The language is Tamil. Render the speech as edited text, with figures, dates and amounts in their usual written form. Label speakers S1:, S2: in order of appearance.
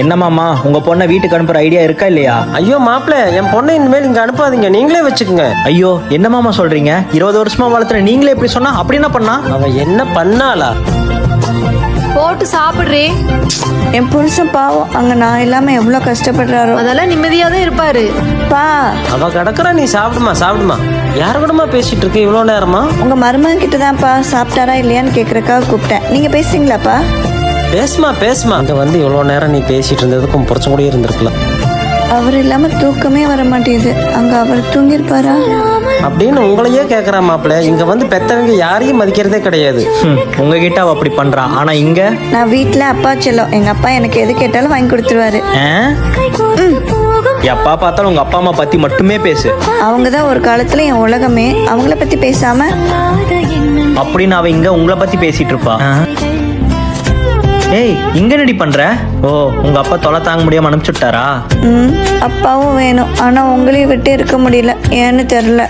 S1: என்ன மாமா, உங்க பொண்ணை வீட்டுக்கு அனுப்புற ஐடியா இருக்கா இல்லையா?
S2: ஐயோ மாப்பிள்ள, என் பொண்ணை இனிமேல் இங்க அனுப்பாதீங்க, நீங்களே வச்சுக்கோங்க.
S1: ஐயோ என்ன மாமா சொல்றீங்க? 20 வருஷமா வளர்த்துற நீங்களே எப்படி சொன்னா அப்படி என்ன பண்ணா?
S2: அவ என்ன பண்ணாளா?
S3: போட்டு சாப்பிடுறே.
S4: என் புருஷன் பாவம் அங்க நான் இல்லாம எவ்வளவு கஷ்டப்படுறாரோ.
S3: அதெல்லாம் நிம்மதியா தான் இருப்பாரு.
S4: பா,
S2: அவ கிடக்குறா, நீ சாப்பிடுமா சாப்பிடுமா. யாரு கூடமா பேசிட்டு இருக்க இவ்வளவு நேரமா?
S4: உங்க மருமகன் கிட்ட தான்ப்பா சாப்பிட்டாரா இல்லையான்னு கேக்குறக்காக கூப்பிட்டேன். நீங்க பேசுறீங்களாப்பா?
S2: பேசுமா பேசுமா. அங்க வந்து இவ்வளவு நேரம் நீ பேசிட்டு இருந்ததுக்கும் புறச்ச கூட இருந்திருக்கலாம்.
S4: அவர் இல்லாம தூக்கமே வர மாட்டேங்குது. அங்க அவர் தூங்கிருப்பாரா
S2: அப்படின்னு உங்களையே கேக்குறா மாப்பிள்ள. இங்க வந்து பெத்தவங்க யாரையும் மதிக்கிறதே கிடையாது.
S1: உங்ககிட்ட அவ அப்படி பண்றா, ஆனா இங்க
S4: நான் வீட்டுல அப்பா செல்லம். எங்க அப்பா எனக்கு எது கேட்டாலும் வாங்கி கொடுத்துருவாரு.
S1: எப்பா பார்த்தாலும் உங்க அப்பா அம்மா பத்தி மட்டுமே பேசு.
S4: அவங்கதான் ஒரு காலத்துல என் உலகமே. அவங்கள பத்தி பேசாம
S1: அப்படின்னு அவ இங்க உங்களை பத்தி பேசிட்டு இருப்பா. ஏய், இங்க என்னடி பண்ற? ஓ, உங்க அப்பா தொலை தாங்க முடியாம அனுப்பிச்சுட்டாரா?
S4: அப்பாவும் வேணும், ஆனா உங்களையும் விட்டு இருக்க முடியல. ஏன்னு தெரியல.